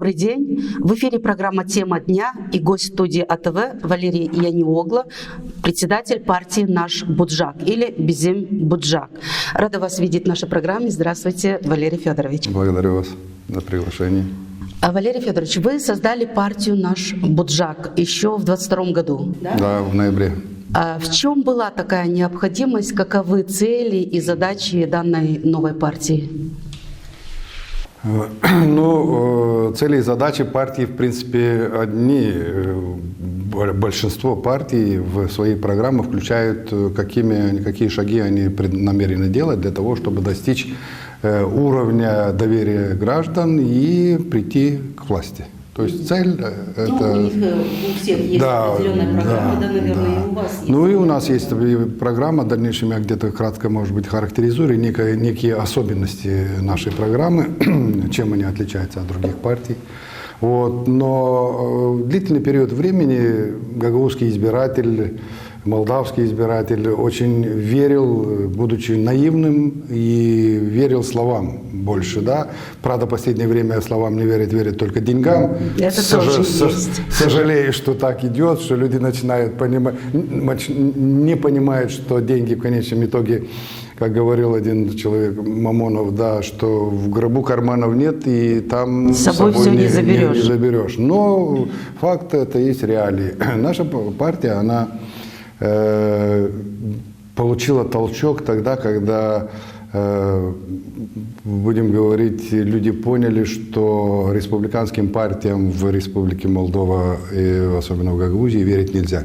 добрый день. В эфире программа «Тема дня» и гость студии АТВ Валерий Яниоглу, председатель партии «Наш Буджак» или Bizim Буджак. Рада вас видеть в нашей программе. Здравствуйте, Валерий Федорович. Благодарю вас за приглашение. Валерий Федорович, вы создали партию «Наш Буджак» еще в 2022 году, да? Да, в ноябре. А в чем была такая необходимость, каковы цели и задачи данной новой партии? Ну, цели и задачи партии, в принципе, одни. Большинство партий в свои программы включают, какие шаги они намерены делать для того, чтобы достичь уровня доверия граждан и прийти к власти. То есть цель это... у них у всех есть определенная программа, да, наверное, и у вас есть. Ну и у нас есть программа, в дальнейшем я где-то кратко, может быть, характеризую некие особенности нашей программы, чем они отличаются от других партий. Вот. Но длительный период времени гагаузский избиратель, молдавский избиратель очень верил, будучи наивным, и верил словам больше, да. Правда, в последнее время словам не верит, верит только деньгам. Это тоже есть. Сожалею, что так идет, что люди начинают не понимают, что деньги в конечном итоге, как говорил один человек, Мамонов, да, что в гробу карманов нет, и там с собой все не заберешь. Но факт это есть реалии. Наша партия, она получила толчок тогда, когда, будем говорить, люди поняли, что республиканским партиям в Республике Молдова, и особенно в Гагаузии, верить нельзя.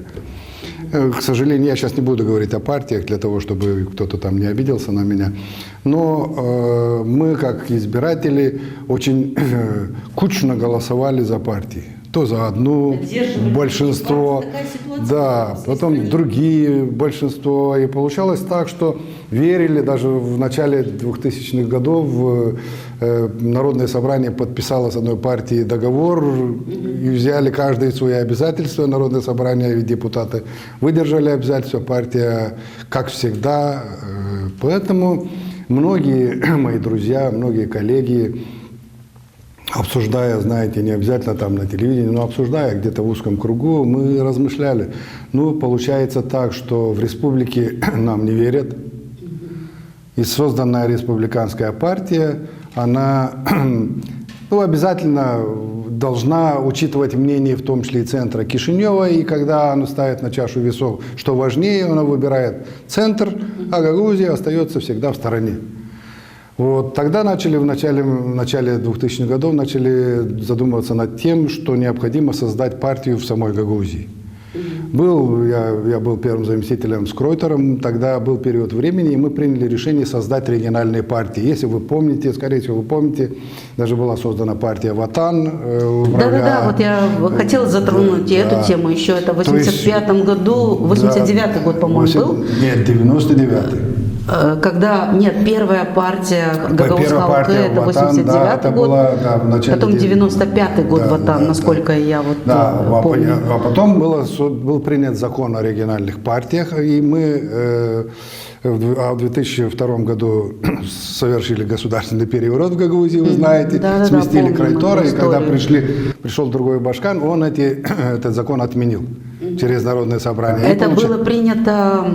К сожалению, я сейчас не буду говорить о партиях, для того, чтобы кто-то там не обиделся на меня. Но мы, как избиратели, очень кучно голосовали за партии. То за одну, большинство, да, потом другие, большинство. И получалось так, что верили, даже в начале 2000-х годов Народное собрание подписало с одной партией договор, и взяли каждое свои обязательства. Народное собрание и депутаты выдержали обязательства, партия, как всегда. Поэтому многие мои друзья, многие коллеги, обсуждая, знаете, не обязательно там на телевидении, но обсуждая где-то в узком кругу, мы размышляли. Ну, получается так, что в республике нам не верят. И созданная республиканская партия, она обязательно должна учитывать мнение, в том числе и центра Кишинева. И когда она ставит на чашу весов, что важнее, она выбирает центр, а Гагаузия остается всегда в стороне. Вот, тогда в начале 2000-х годов начали задумываться над тем, что необходимо создать партию в самой Гагаузии. Я был первым заместителем с Кройтером, тогда был период времени, и мы приняли решение создать региональные партии. Если вы помните, скорее всего вы помните, даже была создана партия «Ватан». Да, вот я хотела затронуть эту тему еще. Это в 85-м году, 89-й год, по-моему, был? Нет, 99-й. Когда, первая партия Гагаузского АЛК, это 89-й год, потом 95-й год «Ватан», насколько я помню. А потом был принят закон о региональных партиях, и мы в 2002 году совершили государственный переворот в Гагаузии, вы знаете, сместили Крайтора, и когда пришел другой Башкан, он этот закон отменил через Народное собрание. Это было принято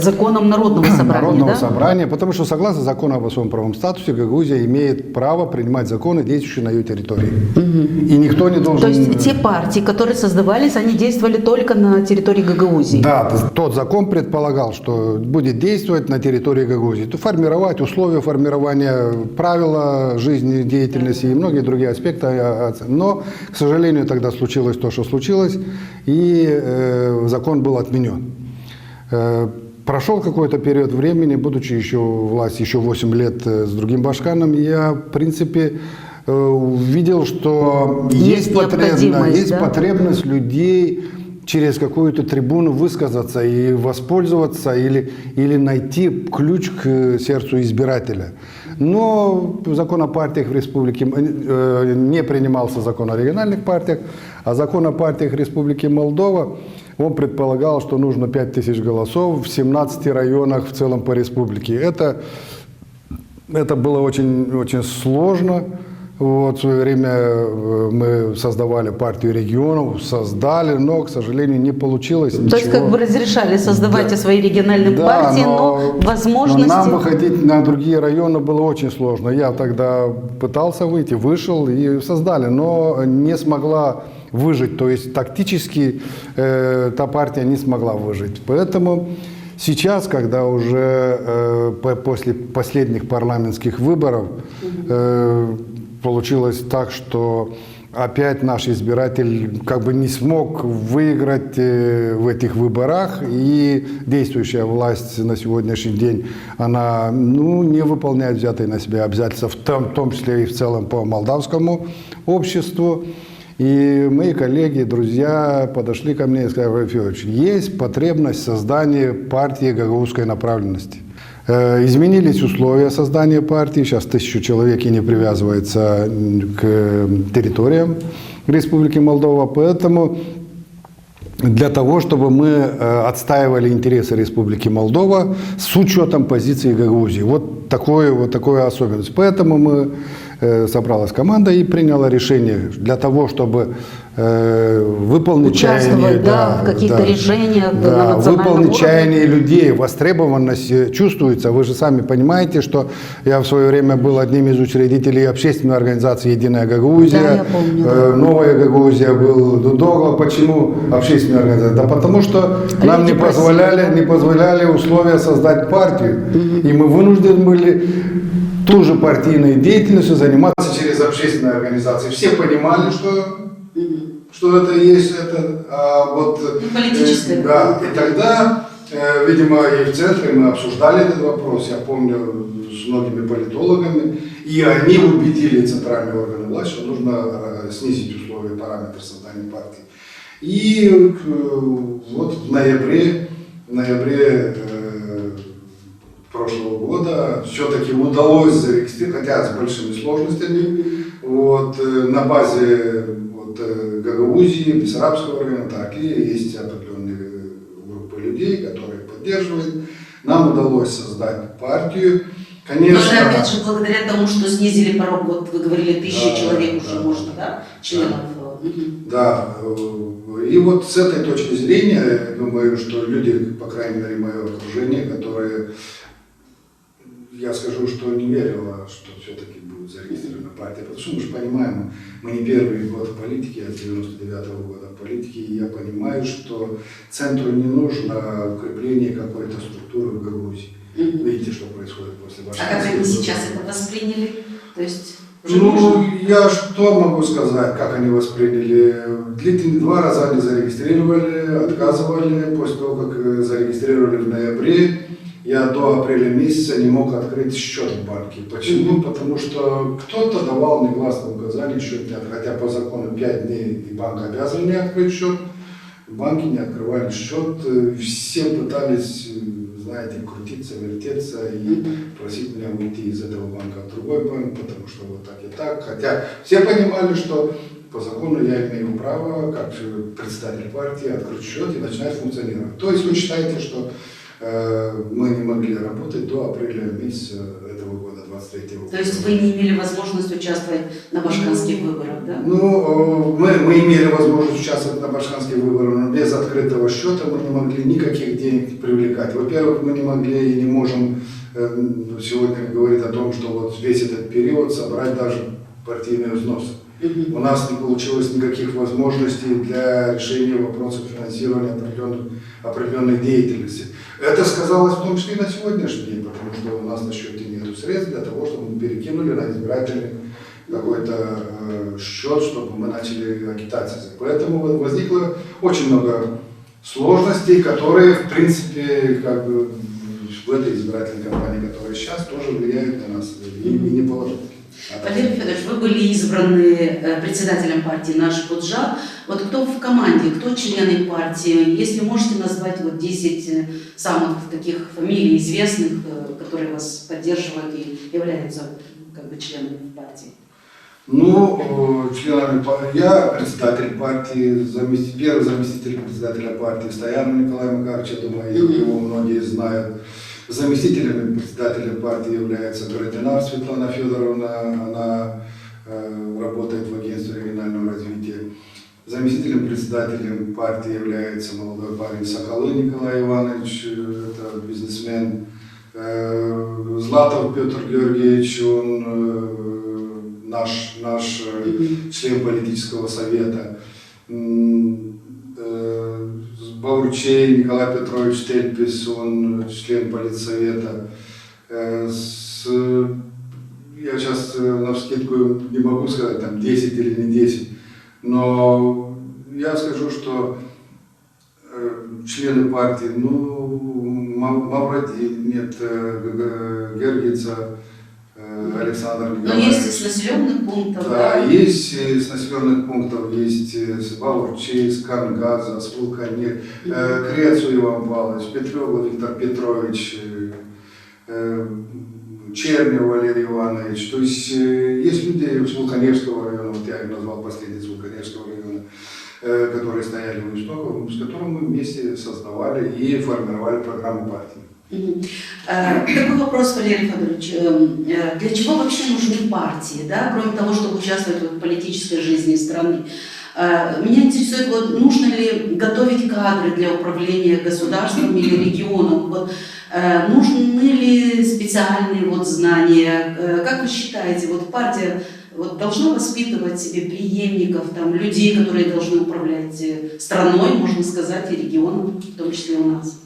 законом Народного собрания, собрания, потому что согласно закону об особом правовом статусе Гагаузия имеет право принимать законы, действующие на ее территории. И никто не должен... То есть те партии, которые создавались, они действовали только на территории Гагаузии? Да, тот закон предполагал, что будет действовать на территории Гагаузии. Формировать условия формирования, правила жизни, деятельности и многие другие аспекты. Но, к сожалению, тогда случилось то, что случилось, и закон был отменен. Прошел какой-то период времени, будучи еще у власти еще 8 лет с другим Башканом, я, в принципе, увидел, что есть потребность людей через какую-то трибуну высказаться и воспользоваться или найти ключ к сердцу избирателя. Но закон о партиях в республике не принимался закон о региональных партиях, а закон о партиях Республики Молдова, он предполагал, что нужно 5000 голосов в 17 районах в целом по республике. Это было очень, очень сложно. Вот, в свое время мы создавали партию регионов, создали, но, к сожалению, не получилось ничего. То есть как бы разрешали создавать свои региональные партии, но возможности... Но нам выходить на другие районы было очень сложно. Я тогда пытался выйти, вышел и создали, но не смогла выжить. То есть тактически та партия не смогла выжить. Поэтому сейчас, когда уже после последних парламентских выборов получилось так, что опять наш избиратель как бы не смог выиграть в этих выборах, и действующая власть на сегодняшний день, она не выполняет взятые на себя обязательства, в том числе и в целом по молдавскому обществу. И мои коллеги, друзья подошли ко мне и сказали: Валерий Федорович, есть потребность в создании партии гагаузской направленности. Изменились условия создания партии, сейчас 1000 человек и не привязывается к территориям Республики Молдова, поэтому для того, чтобы мы отстаивали интересы Республики Молдова с учетом позиции Гагаузии. Вот такая особенность. Поэтому собралась команда и приняла решение для того, чтобы выполнить чаяние, в каких-то решениях на национальном выполнить уровне. чаяние людей, востребованность чувствуется. Вы же сами понимаете, что я в свое время был одним из учредителей общественной организации «Единая Гагаузия», да, я помню. «Новая Гагаузия» был Дудогла. Почему общественная организация? Да потому что нам не позволяли условия создать партию, и мы вынуждены были ту же партийной деятельностью заниматься через общественные организации. Все понимали, что это есть, политическое. Да, и тогда, видимо, и в центре мы обсуждали этот вопрос, я помню, с многими политологами, и они убедили центральные органы власти, что нужно снизить условия, параметры создания партии. И вот в ноябре прошлого года все-таки удалось зарегистрировать, хотя с большими сложностями, на базе Гагаузии, Бессарабского района, так и есть определенные группы людей, которые поддерживают. Нам удалось создать партию. Конечно, но это опять же благодаря тому, что снизили порог, вот вы говорили, 1000 человек уже можно, да, членов? Да, и вот с этой точки зрения, я думаю, что люди, по крайней мере, мое окружение, которые, я скажу, что не верила, что все-таки будет зарегистрирована партия, потому что мы же понимаем, мы не первый год в политике, я с 99-го года в политике, и я понимаю, что центру не нужно укрепление какой-то структуры в Гагаузии. Видите, что происходит после вашего. А как они сейчас это восприняли? То есть я что могу сказать, как они восприняли? 2 раза они зарегистрировали, отказывали. После того, как зарегистрировали в ноябре, я до апреля месяца не мог открыть счет в банке. Почему? Потому что кто-то давал негласное указание счет не открыть. Хотя по закону 5 дней и банк обязан не открыть счет. Банки не открывали счет. Все пытались, знаете, крутиться, вертеться и просить меня уйти из этого банка в другой банк, потому что вот так и так. Хотя все понимали, что по закону я имею право, как председатель партии, открыть счет и начинать функционировать. То есть вы считаете, что мы не могли работать до апреля месяца этого года, 23-го года. То есть вы не имели возможность участвовать на башканских выборах, да? Мы имели возможность участвовать на башканских выборах, но без открытого счета мы не могли никаких денег привлекать. Во-первых, мы не могли и не можем сегодня говорить о том, что вот весь этот период собрать даже партийные взносы. У нас не получилось никаких возможностей для решения вопросов финансирования определенной деятельности. Это сказалось в том числе и на сегодняшний день, потому что у нас на счете нет средств для того, чтобы мы перекинули на избирательный какой-то счет, чтобы мы начали агитацию. Поэтому возникло очень много сложностей, которые, в принципе, как бы в этой избирательной кампании, которая сейчас, тоже влияют на нас и не положительно. Валерий Федорович, вы были избраны председателем партии «Наш Буджак». Вот кто в команде, кто члены партии? Если можете назвать вот 10 самых таких фамилий известных, которые вас поддерживают и являются как бы членами партии. Членами я председатель партии, первый заместитель председателя партии Стоянов Николай Макарович, я думаю, его многие знают. Заместителем председателя партии является Городинар Светлана Федоровна, она работает в агентстве регионального развития. Заместителем председателем партии является молодой парень Соколы Николай Иванович, это бизнесмен. Златов Петр Георгиевич, он наш член политического совета. Баурчей Николай Петрович Тельпис, он член политсовета. Я сейчас навскидку не могу сказать, там 10 или не 10, но я скажу, что члены партии, Гергица Александр Николаевич. Но есть из населенных пунктов, да? Есть из населенных пунктов, есть с Баурчей, с Карнгаза, с Вулканир, Крецу Иван Павлович, Петрёва Виктор Петрович, Чернев Валерий Иванович. То есть есть люди с Вулканевского района, вот я их назвал последний, с Вулканевского района, которые стояли у истоков, с которыми мы вместе создавали и формировали программу партии. Такой вопрос, Валерий Федорович. Для чего вообще нужны партии, да? Кроме того, чтобы участвовать в политической жизни страны? Меня интересует, вот, нужно ли готовить кадры для управления государством или регионом? Вот, нужны ли специальные вот знания? Как вы считаете, вот партия вот должна воспитывать себе преемников, там, людей, которые должны управлять страной, можно сказать, и регионом, в том числе у нас?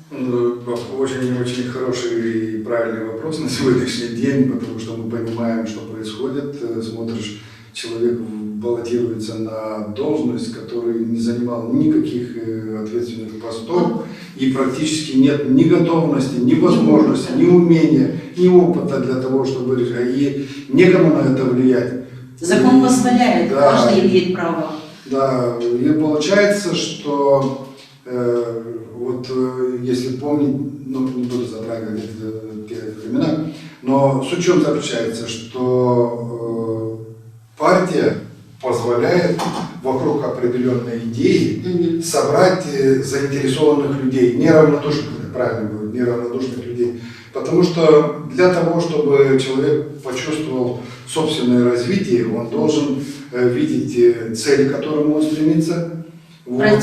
Очень хороший и правильный вопрос на сегодняшний день, потому что мы понимаем, что происходит. Смотришь, человек баллотируется на должность, который не занимал никаких ответственных постов, и практически нет ни готовности, ни возможности, ни умения, ни опыта для того, чтобы решать, и некому на это влиять. Закон позволяет, да, каждый имеет право. Да, и получается, что вот если помнить, не буду затрагивать те времена, но суть в чем заключается, что партия позволяет вокруг определенной идеи собрать заинтересованных людей, неравнодушных, правильно будет, неравнодушных людей. Потому что для того, чтобы человек почувствовал собственное развитие, он должен видеть цели, к которым он стремится, вот,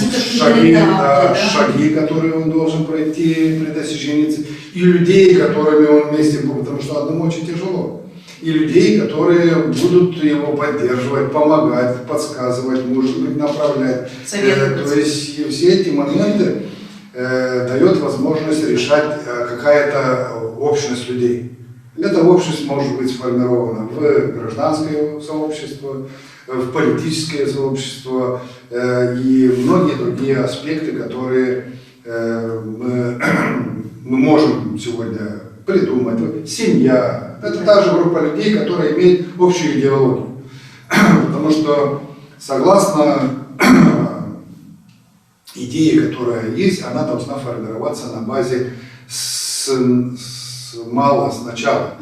шаги, которые он должен пройти при достижении цели, и людей, которыми он вместе будет, потому что одному очень тяжело. И людей, которые будут его поддерживать, помогать, подсказывать, может быть, направлять. То есть все эти моменты дает возможность решать какая-то общность людей. Эта общность может быть сформирована в гражданское сообщество, в политическое сообщество и многие другие аспекты, которые мы можем сегодня придумать. Семья – это та же группа людей, которая имеет общую идеологию. Потому что согласно идее, которая есть, она должна формироваться на базе мало сначала.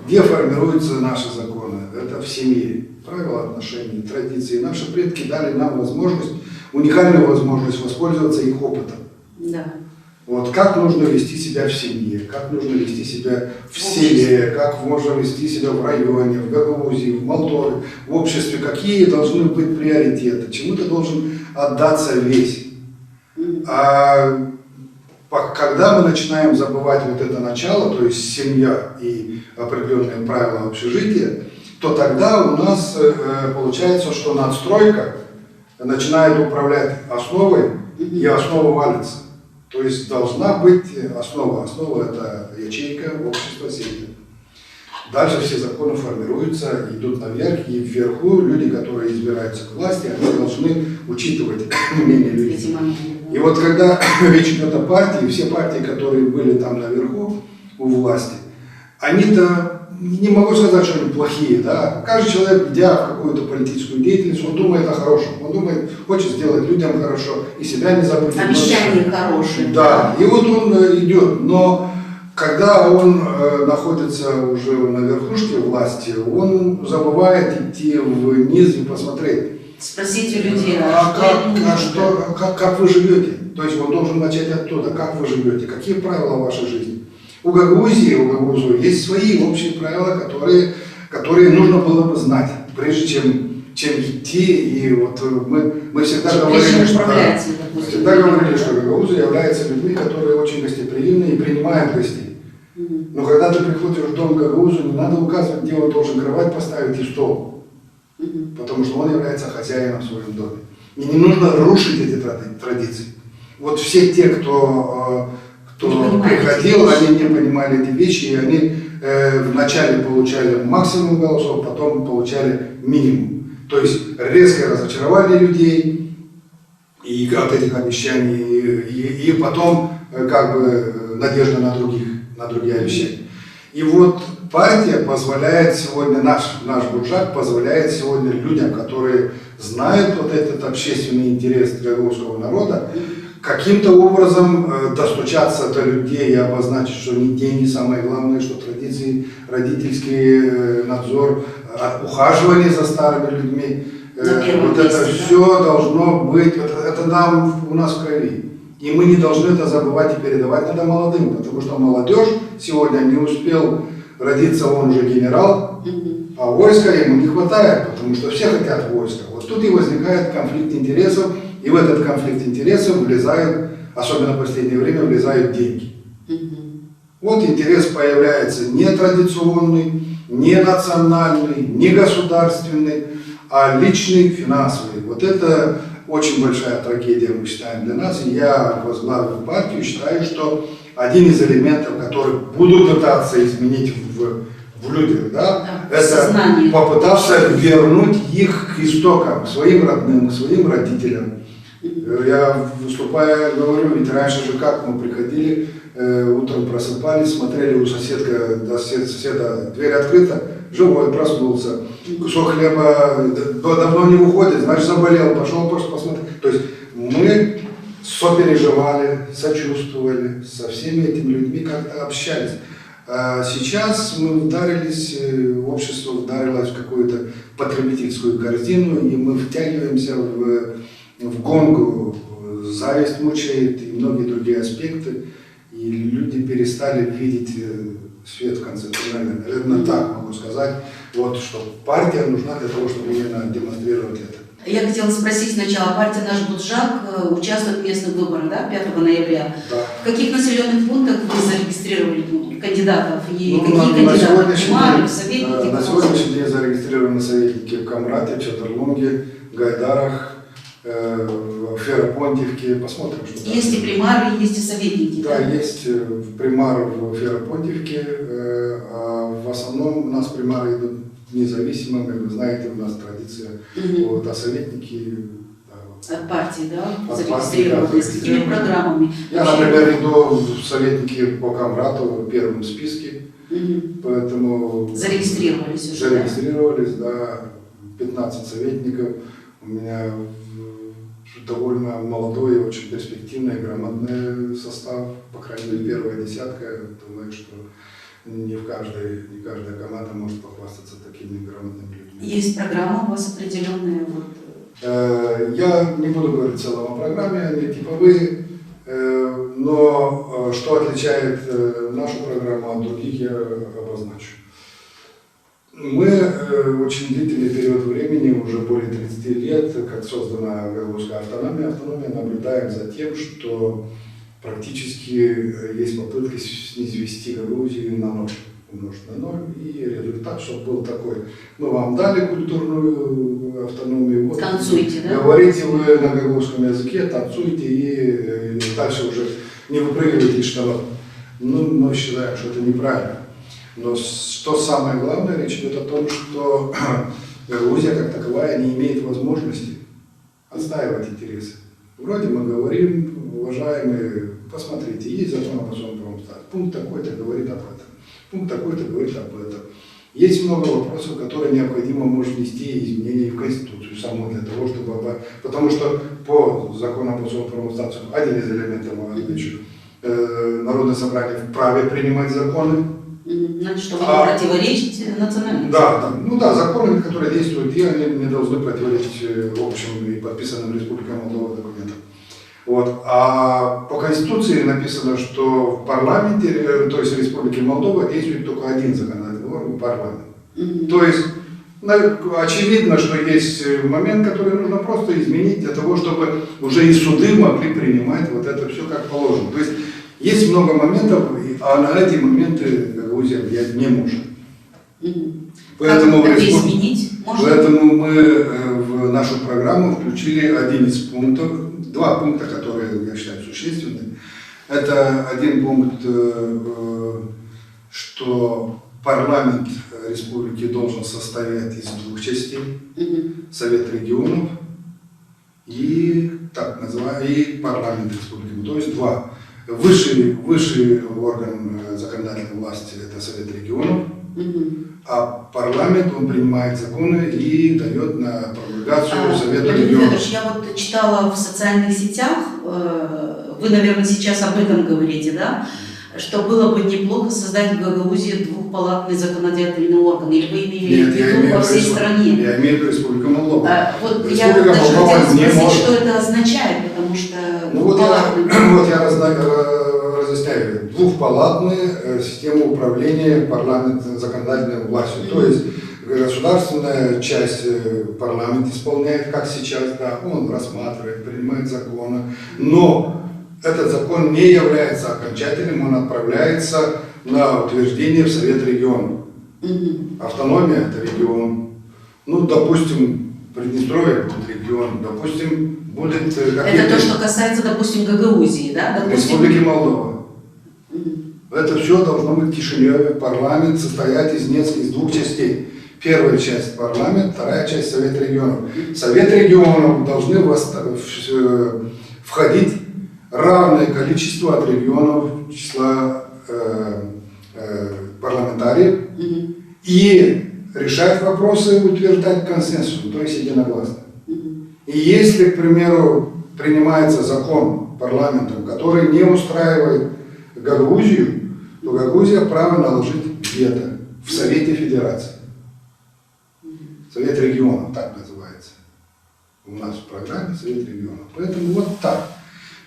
Где формируются наши законы? Это в семье. Правила отношений, традиции. Наши предки дали нам возможность, уникальную возможность воспользоваться их опытом. Да. Вот как нужно вести себя в семье, как нужно вести себя в селе, как можно вести себя в районе, в Гагаузии, в Молдове, в обществе, какие должны быть приоритеты, чему ты должен отдаться весь. А когда мы начинаем забывать вот это начало, то есть семья и определенные правила общежития, то тогда у нас получается, что надстройка начинает управлять основой, и основа валится. То есть должна быть основа. Основа – это ячейка, общество, семья. Дальше все законы формируются, идут наверх, и вверху люди, которые избираются к власти, они должны учитывать мнение людей. И вот когда речь идет о партии, все партии, которые были там наверху у власти, они-то, не могу сказать, что они плохие, да. Каждый человек, идя в какую-то политическую деятельность, он думает о хорошем, он думает, хочет сделать людям хорошо, и себя не забыть. Обещания хорошие. Да, и вот он идет, но когда он находится уже на верхушке власти, он забывает идти вниз и посмотреть. Спросите у людей, как вы живете? То есть он должен начать оттуда, как вы живете, какие правила в вашей жизни. У Гагаузии есть свои общие правила, которые нужно было бы знать. прежде чем идти. И вот мы всегда говорили, что гагаузы являются людьми, которые очень гостеприимны и принимают гостей. Но когда ты приходишь в дом гагаузу, не надо указывать, где он должен кровать поставить и стол. Потому что он является хозяином в своем доме. И не нужно рушить эти традиции. Вот все те, кто приходил, они не понимали эти вещи, и они вначале получали максимум голосов, потом получали минимум. То есть резкое разочарование людей и от этих обещаний, и потом как бы надежда на другие обещания. И вот партия позволяет сегодня, наш Буджак позволяет сегодня людям, которые знают вот этот общественный интерес гагаузского народа, каким-то образом достучаться до людей и обозначить, что не деньги самое главное, что традиции, родительский надзор, ухаживание за старыми людьми. Вот это все должно быть, это нам у нас в крови. И мы не должны это забывать и передавать надо молодым, потому что молодежь сегодня не успел родиться, он уже генерал, а войска ему не хватает, потому что все хотят войска. Вот тут и возникает конфликт интересов, и в этот конфликт интересов влезают, особенно в последнее время, влезают деньги. Вот интерес появляется не традиционный, не национальный, не государственный, а личный, финансовый. Вот это очень большая трагедия, мы считаем, для нас. И я, возглавив партию, считаю, что один из элементов, которые буду пытаться изменить в людях, да, это сознание. Попытаться вернуть их к истокам, к своим родным, к своим родителям. Я, выступая, говорю, ведь раньше же как мы приходили, утром просыпались, смотрели у соседа дверь открыта, живой, проснулся, кусок хлеба давно не выходит, значит заболел, пошел посмотреть. То есть мы сопереживали, сочувствовали, со всеми этими людьми как-то общались. А сейчас мы ударились, общество ударилось в какую-то потребительскую корзину, и мы втягиваемся в гонку, зависть мучает и многие другие аспекты, и люди перестали видеть свет в конце туннеля. Наверное, так могу сказать, вот, что партия нужна для того, чтобы именно демонстрировать это. Я хотела спросить сначала, партия «Наш Буджак» участвует в местных выборах, да, 5 ноября. Да. В каких населенных пунктах вы зарегистрировали кандидатов? И какие на кандидаты? сегодняшний Советники? На сегодняшний день зарегистрированы советники в Камрате, Чатарлунге, Гайдарах, в Ферапонтьевке. Посмотрим, что там. Есть и примары, есть и советники. Да, есть примар в Ферапонтьевке, а в основном у нас примары идут независимыми. Вы знаете, у нас традиция, вот, а советники... Да, от партии, да? Зарегистрированы. С какими программами? Я, например, иду в советники по Камрату в первом списке, поэтому... Зарегистрировались уже, Зарегистрировались, да, 15 советников. У меня довольно молодой, очень перспективный, грамотный состав, по крайней мере, первая десятка. Думаю, что не каждая команда может похвастаться такими грамотными людьми. Есть программа у вас определенная? Я не буду говорить в целом о программе, они типовые, но что отличает нашу программу от других, я обозначу. Мы очень длительный период времени, уже более 30 лет, как создана гагаузская автономия, наблюдаем за тем, что практически есть попытки низвести Гагаузию на ноль, умножить на ноль, и результат, чтобы был такой: мы вам дали культурную автономию, вот, танцуйте, да? Говорите вы на гагаузском языке, танцуйте и дальше уже не выпрыгивайте из штанов. Ну, мы считаем, что это неправильно. Но что самое главное, речь идет о том, что Гагаузия как таковая не имеет возможности отстаивать интересы. Вроде мы говорим, уважаемые, посмотрите, есть закон об особом правоприменении, пункт такой-то говорит об этом, пункт такой-то говорит об этом. Есть много вопросов, которые необходимо, может, внести изменения в Конституцию саму для того, чтобы... Потому что по закону об особом правоприменении один из элементов, Народное собрание вправе принимать законы. Значит, чтобы не противоречить национальным. Да, законы, которые действуют, и они не должны противоречить общим и подписанным Республикой Молдова документам. Вот. А по Конституции написано, что в парламенте, то есть в Республике Молдова, действует только один законодательный орган — парламент. То есть Очевидно, что есть момент, который нужно просто изменить для того, чтобы уже и суды могли принимать вот это все как положено. То есть много моментов, а на эти моменты Гагаузия влиять не может. Поэтому, как это изменить? поэтому мы в нашу программу включили один из пунктов, два пункта, которые я считаю существенными. Это один пункт, что парламент республики должен состоять из двух частей: Совет регионов и и парламент республики. То есть два. Высший орган законодательной власти – это Совет регионов, а парламент, он принимает законы и дает на промульгацию Совета Владимир регионов. Федорович, я вот читала в социальных сетях, вы, наверное, сейчас об этом говорите, да? Что было бы неплохо создать в Гагаузии двухпалатный законодательный орган, или вы имеете в виду по всей стране? Я имею в виду Республику Молдова. Вот я даже хотела спросить, что это означает, потому что... Я разъясняю. Двухпалатная система управления парламентом, законодательной властью. То есть государственная часть парламент исполняет, как сейчас, да, он рассматривает, принимает законы, но этот закон не является окончательным, он отправляется на утверждение в Совет регионов. Автономия – это регион. Ну, допустим, Приднестровье будет регион, допустим, будет... Это то, что касается, допустим, Гагаузии, да? Допустим... Республики Молдова. Это все должно быть в Кишиневе. Парламент состоять из двух частей. Первая часть – парламент, вторая часть – Совет регионов. Совет регионов должны входить равное количество от регионов числа парламентариев и решать вопросы, утверждать консенсусом, то есть единогласно. И если, к примеру, принимается закон парламентом, который не устраивает Гагаузию, то Гагаузия право наложить вето в Совете Федерации. Совет регионов, так называется. У нас в программе Совет регионов. Поэтому вот так.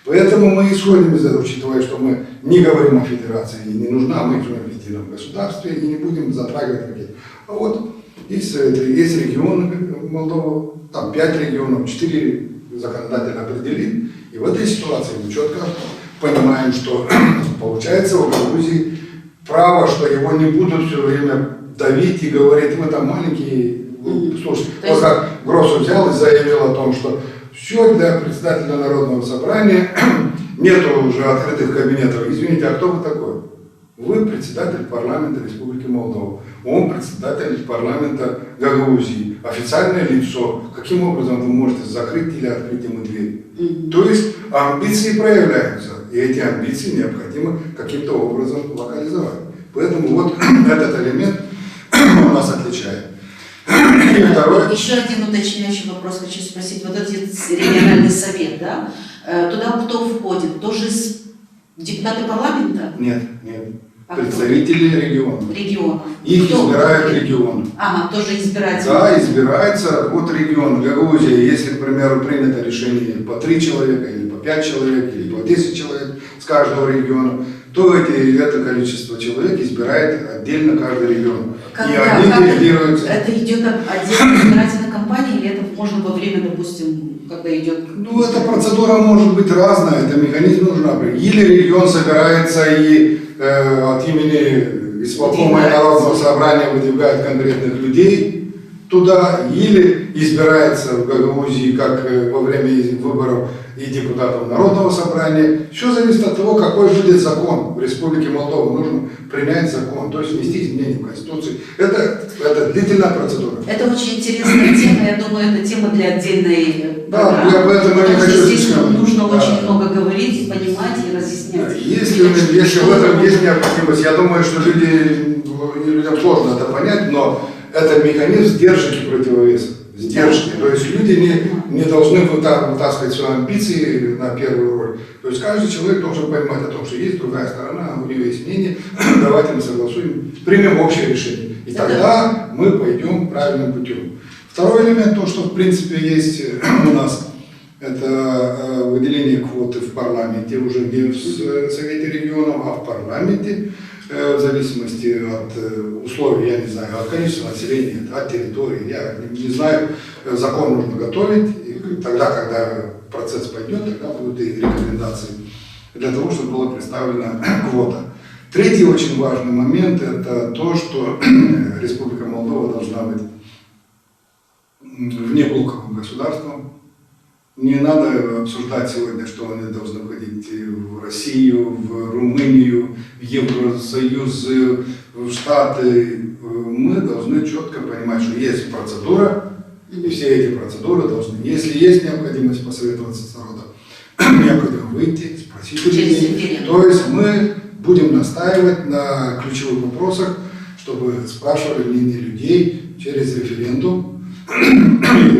Поэтому мы исходим из этого, учитывая, что мы не говорим о федерации, и не нужна, мы живем в едином государстве и не будем затрагивать какие-то. А вот есть регионы Молдова, там 5 регионов, 4 законодательно определили. И в этой ситуации мы четко понимаем, что получается у Гагаузии право, что его не будут все время давить и говорить, мы там маленькие. Слушай, вот как Гроссу взял и заявил о том, что все для председателя Народного собрания, нету уже открытых кабинетов. Извините, а кто вы такой? Вы председатель парламента Республики Молдова, он председатель парламента Гагаузии, официальное лицо. Каким образом вы можете закрыть или открыть ему дверь? То есть амбиции проявляются, и эти амбиции необходимо каким-то образом локализовать. Поэтому вот этот элемент нас отличает. И второй. Еще один уточняющий вопрос хочу спросить. Вот этот региональный совет, да? Туда кто входит? Тоже депутаты парламента? Нет. Представители регионов. Их Кто? избирают регионы. Ага, тоже избирательные. Да, избирается от региона. Гагаузия, если, к примеру, принято решение по 3 человека, или по 5 человек, или по 10 человек с каждого региона, то это количество человек избирает отдельно каждый регион. И они делегируются. Это идет отдельная избирательная кампания, или это можно во время, допустим, когда идет... Ну, эта процедура может быть разная, это механизм нужен. Или регион собирается и от имени исполкома Народного собрания выдвигает конкретных людей туда, или избирается в Гагаузии, как во время выборов и депутатов Народного собрания. Все зависит от того, какой будет закон. В Республике Молдова нужно принять закон, то есть внести изменения в Конституцию. Это длительная процедура. Это очень интересная тема, я думаю, это тема для отдельной программы. Да, я поэтому не хочу здесь нужно очень много говорить, понимать и разъяснять. Если в этом есть необходимость, я думаю, что людям сложно это понять, но это механизм сдержки противовеса. Сдержки. То есть люди не должны вытаскивать свои амбиции на первую роль. То есть каждый человек должен понимать о том, что есть другая сторона, у нее есть мнение, давайте мы согласуем, примем общее решение. И тогда мы пойдем правильным путем. Второй элемент, то, что в принципе есть у нас, это выделение квоты в парламенте, уже не в Совете регионов, а в парламенте. в зависимости от условий, я не знаю, от количества населения, от территории, я не знаю, закон нужно готовить, и тогда, когда процесс пойдет, тогда будут и рекомендации для того, чтобы была представлена квота. Третий очень важный момент – это то, что Республика Молдова должна быть внеблоковым государством. Не надо обсуждать сегодня, что они должны входить в Россию, в Румынию, в Евросоюз, в Штаты. Мы должны четко понимать, что есть процедура, и все эти процедуры должны, если есть необходимость посоветоваться с народом, необходимо выйти, спросить у людей. То есть мы будем настаивать на ключевых вопросах, чтобы спрашивали мнение людей через референдум,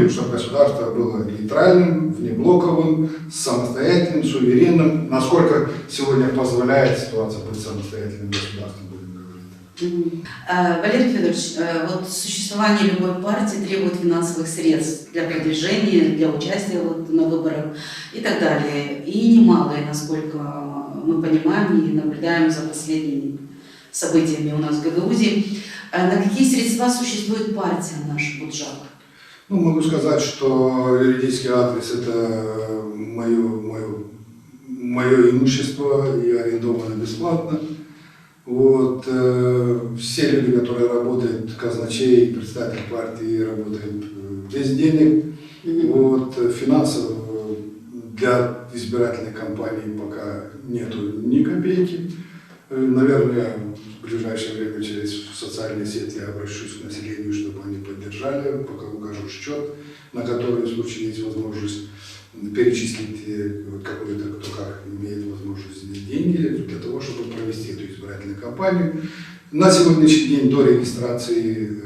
чтобы государство было нейтральным, внеблоковым, самостоятельным, суверенным, насколько сегодня позволяет ситуация быть самостоятельным государством, будем говорить. Валерий Федорович, вот существование любой партии требует финансовых средств для продвижения, для участия на выборах и так далее. И немалые, насколько мы понимаем и наблюдаем за последними событиями у нас в Гагаузии. На какие средства существует партия «Наш Буджак»? Ну, могу сказать, что юридический адрес – это мое имущество и арендовано бесплатно. Вот, все люди, которые работают, казначей, представитель партии, работают без денег. Вот, финансов для избирательной кампании пока нету ни копейки. Наверное, в ближайшее время через социальные сети я обращусь к населению, чтобы они поддержали, пока укажу счет, на который в случае есть возможность перечислить какой-то, кто как имеет возможность деньги для того, чтобы провести эту избирательную кампанию. На сегодняшний день до регистрации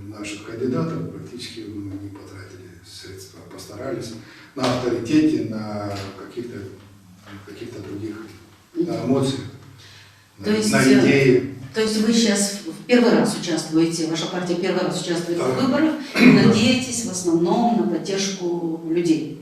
наших кандидатов практически мы не потратили средства, постарались на авторитете, на каких-то других эмоциях, на идеи. То есть вы сейчас в первый раз участвуете, ваша партия первый раз участвует в выборах и надеетесь в основном на поддержку людей?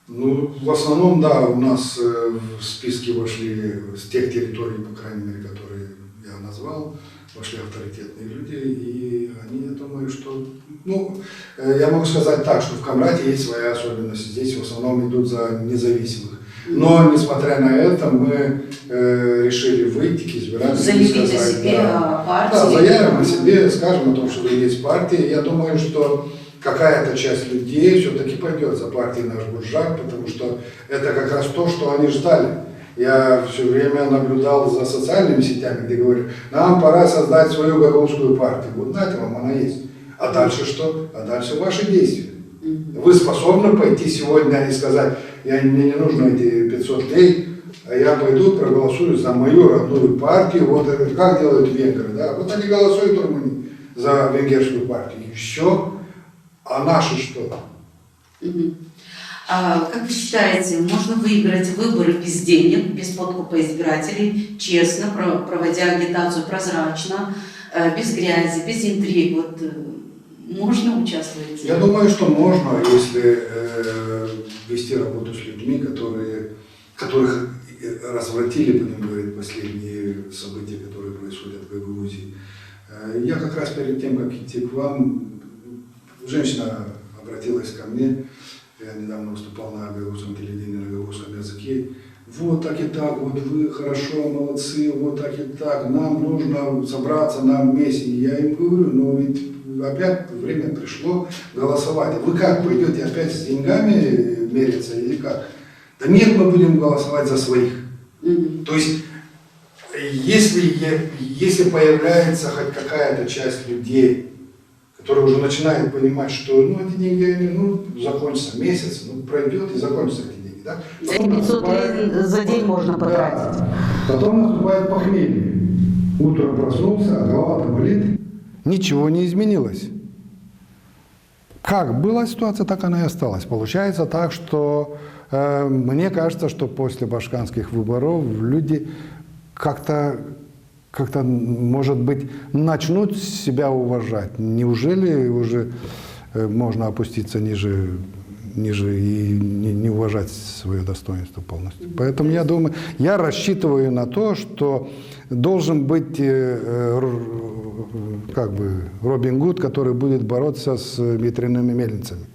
Ну, в основном, да, у нас в списке вошли с тех территорий, по крайней мере, которые я назвал, вошли авторитетные люди, и они, я думаю, что... Ну, я могу сказать так, что в Камрате есть своя особенность, здесь в основном идут за независимых. Но, несмотря на это, мы решили выйти к избирателям. Заявить о себе, о партии. Да, заявим о себе, скажем о том, что есть партия. Я думаю, что какая-то часть людей все-таки пойдет за партией «Наш Буджак», потому что это как раз то, что они ждали. Я все время наблюдал за социальными сетями, где говорят, нам пора создать свою гагаузскую партию. Вот знаете, вам она есть. А дальше что? А дальше ваши действия. Вы способны пойти сегодня и сказать, мне не нужно эти 500 лей, а я пойду проголосую за мою родную партию. Вот это как делают венгры, да? Вот они голосуют в Румынии за венгерскую партию. И все. А наши что? А как вы считаете, можно выиграть выборы без денег, без подкупа избирателей, честно, проводя агитацию прозрачно, без грязи, без интриг? Вот, можно участвовать? Я думаю, что можно, если вести работу с людьми, которых развратили, будем говорить, последние события, которые происходят в Гагаузии. Я как раз перед тем, как идти к вам, женщина обратилась ко мне, я недавно выступал на гагаузском телевидении, на гагаузском языке. Вот так и так, вот вы хорошо, молодцы, вот так и так, нам нужно собраться, нам вместе. Я им говорю, но ведь опять время пришло голосовать. Вы как, пойдете опять с деньгами мериться или как? Да нет, мы будем голосовать за своих. То есть, если появляется хоть какая-то часть людей, которые уже начинают понимать, что эти деньги, закончится месяц, пройдет и закончатся эти деньги. Да? Эти 500 лей за день можно потратить. Да. Потом наступает похмелье. Утром проснулся, а голова-то болит. Ничего не изменилось. Как была ситуация, так она и осталась. Получается так, что мне кажется, что после башкирских выборов люди как-то, может быть, начнут себя уважать. Неужели уже можно опуститься ниже ниже и не уважать свое достоинство полностью. Поэтому я думаю, я рассчитываю на то, что должен быть как бы Робин Гуд, который будет бороться с ветряными мельницами.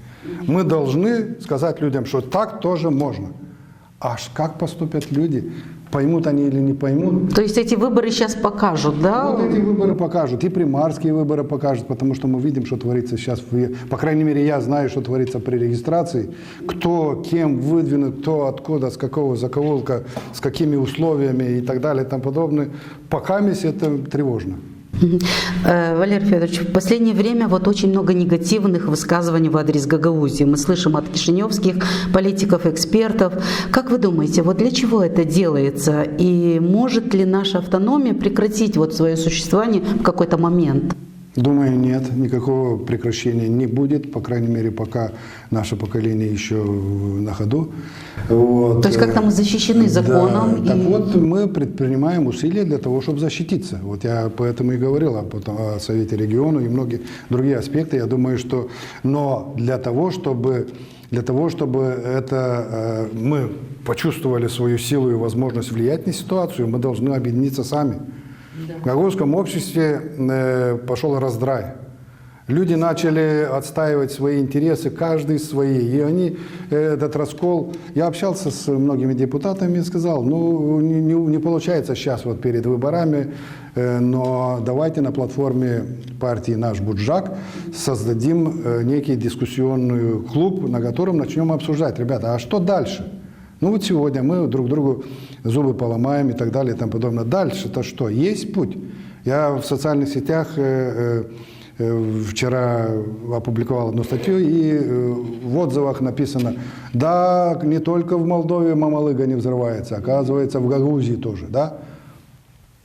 Мы должны сказать людям, что так тоже можно. Аж как поступят люди? Поймут они или не поймут? То есть эти выборы сейчас покажут, да? Вот эти выборы покажут, и примарские выборы покажут, потому что мы видим, что творится сейчас. По крайней мере, я знаю, что творится при регистрации. Кто, кем выдвинут, кто, откуда, с какого закоулка, с какими условиями и так далее и тому подобное. Пока это тревожно. Валерий Федорович, в последнее время вот очень много негативных высказываний в адрес Гагаузии. Мы слышим от кишиневских политиков, экспертов. Как вы думаете, вот для чего это делается? И может ли наша автономия прекратить вот свое существование в какой-то момент? Думаю, нет, никакого прекращения не будет, по крайней мере, пока наше поколение еще на ходу. Вот. То есть как-то мы защищены законом? Да. Так вот, мы предпринимаем усилия для того, чтобы защититься. Вот я поэтому и говорил о Совете региона и многие другие аспекты. Я думаю, что... Но для того, чтобы мы почувствовали свою силу и возможность влиять на ситуацию, мы должны объединиться сами. В гагаузском обществе пошел раздрай. Люди начали отстаивать свои интересы, каждый свои. И они, этот раскол... Я общался с многими депутатами и сказал, не получается сейчас вот перед выборами, но давайте на платформе партии «Наш Буджак» создадим некий дискуссионный клуб, на котором начнем обсуждать. Ребята, а что дальше? Ну вот сегодня мы друг другу зубы поломаем и так далее и тому подобное. Дальше-то что? Есть путь. Я в социальных сетях вчера опубликовал одну статью, и в отзывах написано, да, не только в Молдове Мамалыга не взрывается, оказывается, в Гагаузии тоже, да?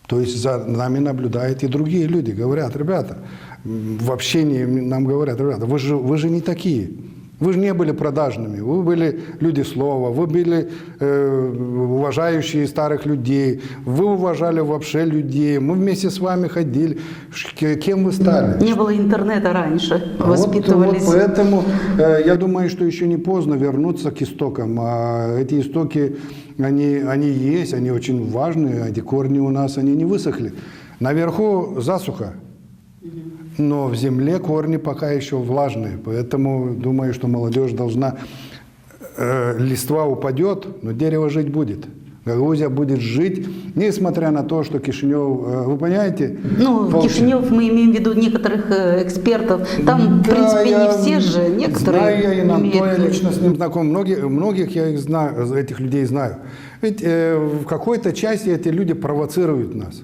То есть за нами наблюдают и другие люди. Говорят, ребята, в общении нам говорят, ребята, вы же не такие. Вы же не были продажными, вы были люди слова, вы были уважающие старых людей, вы уважали вообще людей, мы вместе с вами ходили. Кем вы стали? Не было интернета раньше, воспитывались. Вот поэтому я думаю, что еще не поздно вернуться к истокам. А эти истоки, они есть, они очень важные, эти корни у нас, они не высохли. Наверху засуха. Но в земле корни пока еще влажные, поэтому думаю, что молодежь должна... листва упадет, но дерево жить будет. Гагаузия будет жить, несмотря на то, что Кишинев... Вы понимаете? Кишинев, мы имеем в виду некоторых экспертов. Там, в принципе, не все же, некоторые... Знаю я, и нам то, я лично с ним знаком. Многих я их знаю, этих людей знаю. Ведь в какой-то части эти люди провоцируют нас.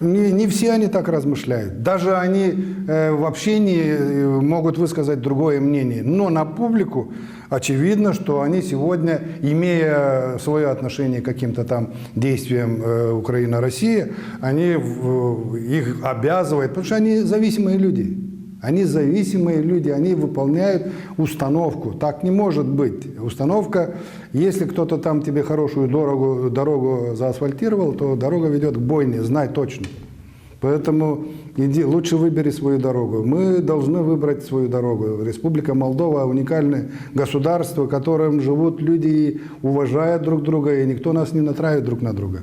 Не все они так размышляют. Даже они в общении могут высказать другое мнение. Но на публику очевидно, что они сегодня, имея свое отношение к каким-то там действиям Украина-Россия, они их обязывают, потому что они зависимые люди. Они зависимые люди, они выполняют установку. Так не может быть. Установка, если кто-то там тебе хорошую дорогу заасфальтировал, то дорога ведет к бойне, знай точно. Поэтому лучше выбери свою дорогу. Мы должны выбрать свою дорогу. Республика Молдова – уникальное государство, в котором живут люди и уважают друг друга, и никто нас не натравит друг на друга.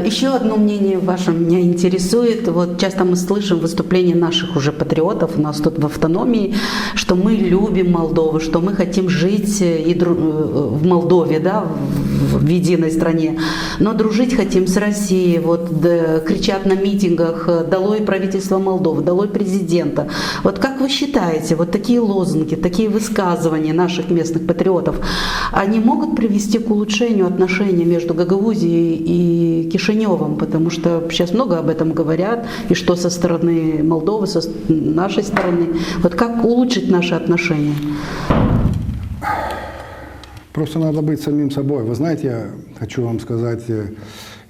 Еще одно мнение ваше меня интересует. Вот часто мы слышим выступления наших уже патриотов у нас тут в автономии, что мы любим Молдову, что мы хотим жить в Молдове, да, в единой стране, но дружить хотим с Россией. Вот кричат на митингах: долой правительство Молдовы, долой президента. Вот как вы считаете, вот такие лозунги, такие высказывания наших местных патриотов, они могут привести к улучшению отношений между Гагаузией и Кишиневым, потому что сейчас много об этом говорят, и что со стороны Молдовы, со нашей стороны. Вот как улучшить наши отношения? Просто надо быть самим собой. Вы знаете, я хочу вам сказать,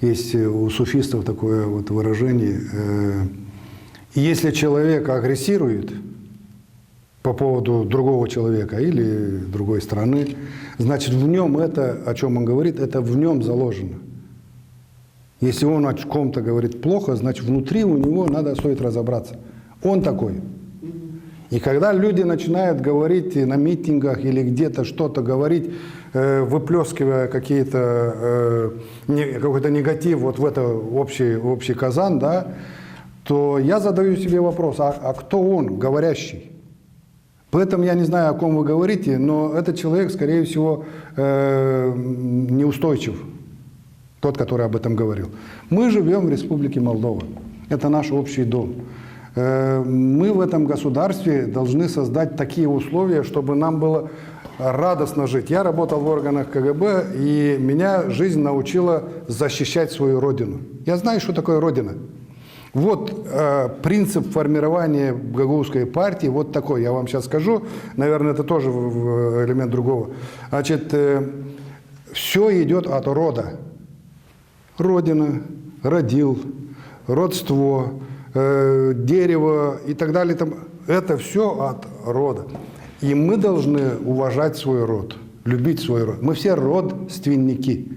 есть у суфистов такое вот выражение: если человек агрессирует по поводу другого человека или другой страны, значит в нем это, о чем он говорит, это в нем заложено. Если он о ком-то говорит плохо, значит внутри у него стоит разобраться. Он такой. И когда люди начинают говорить на митингах или где-то что-то говорить, выплескивая какой-то негатив вот в это общий казан, да, то я задаю себе вопрос, а кто он, говорящий? Поэтому я не знаю, о ком вы говорите, но этот человек, скорее всего, неустойчив, тот, который об этом говорил. Мы живем в Республике Молдова. Это наш общий дом. Мы в этом государстве должны создать такие условия, чтобы нам было радостно жить. Я работал в органах КГБ, и меня жизнь научила защищать свою родину. Я знаю, что такое родина. Вот принцип формирования гагаузской партии вот такой. Я вам сейчас скажу. Наверное, это тоже элемент другого. Значит, все идет от рода. Родина, родил, родство, дерево и так далее. Это все от рода. И мы должны уважать свой род, любить свой род. Мы все родственники.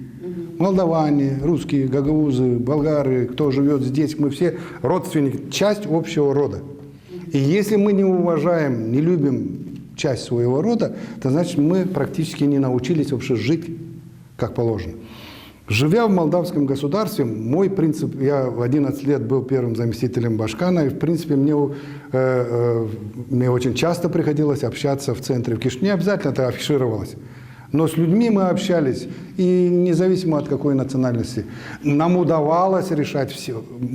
Молдаване, русские, гагаузы, болгары, кто живет здесь, мы все родственники, часть общего рода. И если мы не уважаем, не любим часть своего рода, то значит мы практически не научились вообще жить как положено. Живя в молдавском государстве, мой принцип, я в 11 лет был первым заместителем Башкана, и в принципе мне очень часто приходилось общаться в центре, в Кишиневе, не обязательно это афишировалось. Но с людьми мы общались, и независимо от какой национальности. Нам удавалось решать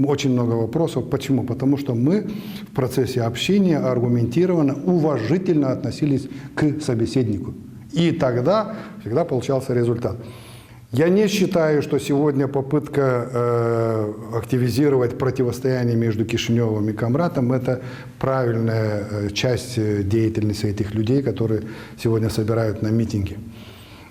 очень много вопросов. Почему? Потому что мы в процессе общения аргументированно, уважительно относились к собеседнику. И тогда всегда получался результат. Я не считаю, что сегодня попытка активизировать противостояние между Кишиневым и Камратом – это правильная часть деятельности этих людей, которые сегодня собирают на митинги.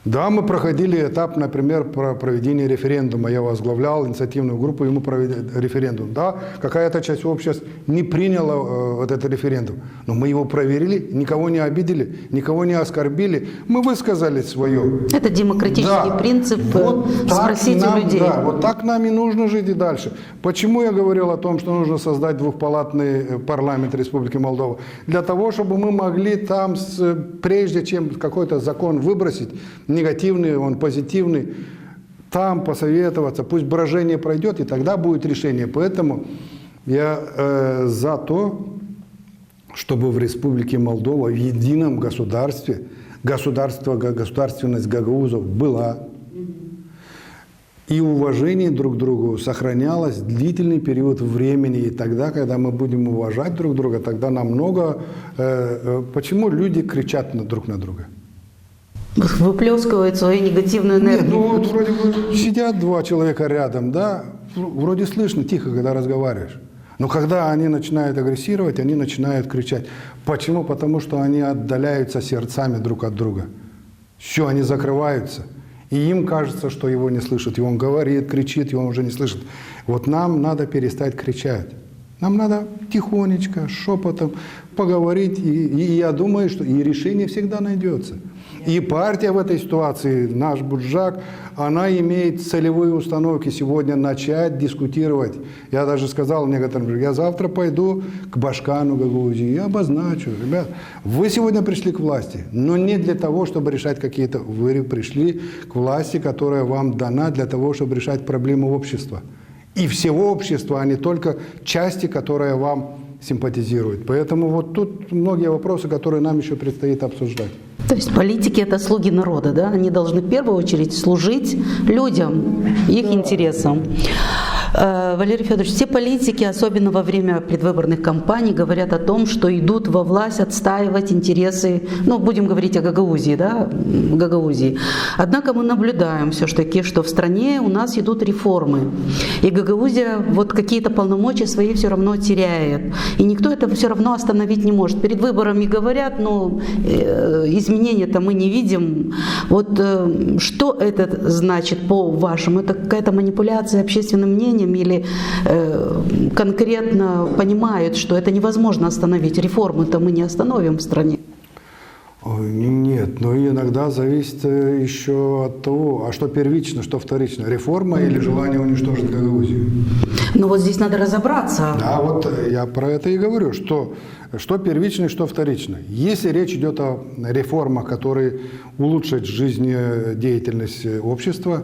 Да, мы проходили этап, например, про проведение референдума. Я возглавлял инициативную группу, и мы провели референдум. Да, какая-то часть общества не приняла вот этот референдум. Но мы его проверили, никого не обидели, никого не оскорбили. Мы высказали свое. Это демократический принцип, вот спросить у людей. Да, вот так нам и нужно жить и дальше. Почему я говорил о том, что нужно создать двухпалатный парламент Республики Молдова? Для того, чтобы мы могли там, прежде чем какой-то закон выбросить, негативный, он позитивный, там посоветоваться, пусть брожение пройдет, и тогда будет решение. Поэтому я за то, чтобы в Республике Молдова, в едином государстве, государственность гагаузов была, и уважение друг к другу сохранялось длительный период времени. И тогда, когда мы будем уважать друг друга, тогда намного... Почему люди кричат друг на друга? Выплескивают свою негативную энергию. Нет, ну вот вроде бы сидят два человека рядом, да, вроде слышно тихо, когда разговариваешь. Но когда они начинают агрессировать, они начинают кричать. Почему? Потому что они отдаляются сердцами друг от друга. Все, они закрываются. И им кажется, что его не слышат. И он говорит, кричит, его уже не слышат. Вот нам надо перестать кричать. Нам надо тихонечко, шепотом поговорить. И я думаю, что и решение всегда найдется. И партия в этой ситуации, наш Буджак, она имеет целевые установки сегодня начать дискутировать. Я даже сказал некоторым, я завтра пойду к Башкану Гагаузии и обозначу. Ребят, вы сегодня пришли к власти, но не для того, чтобы решать какие-то... Вы пришли к власти, которая вам дана для того, чтобы решать проблемы общества. И всего общества, а не только части, которые вам симпатизируют. Поэтому вот тут многие вопросы, которые нам еще предстоит обсуждать. То есть политики – это слуги народа, да? Они должны в первую очередь служить людям, их интересам. Валерий Федорович, все политики, особенно во время предвыборных кампаний, говорят о том, что идут во власть отстаивать интересы, ну, будем говорить о Гагаузии, да, Гагаузии. Однако мы наблюдаем все-таки, что в стране у нас идут реформы, и Гагаузия вот какие-то полномочия свои все равно теряет, и никто это все равно остановить не может. Перед выборами говорят, но изменения-то мы не видим. Вот что это значит по-вашему? Это какая-то манипуляция общественным мнением или конкретно понимают, что это невозможно остановить? Реформы-то мы не остановим в стране. Ой, нет, но иногда зависит еще от того, а что первично, что вторично. Реформа или желание уничтожить Гагаузию? Ну вот здесь надо разобраться. Да, вот я про это и говорю, что первично и что вторично. Если речь идет о реформах, которые улучшат жизнедеятельность общества,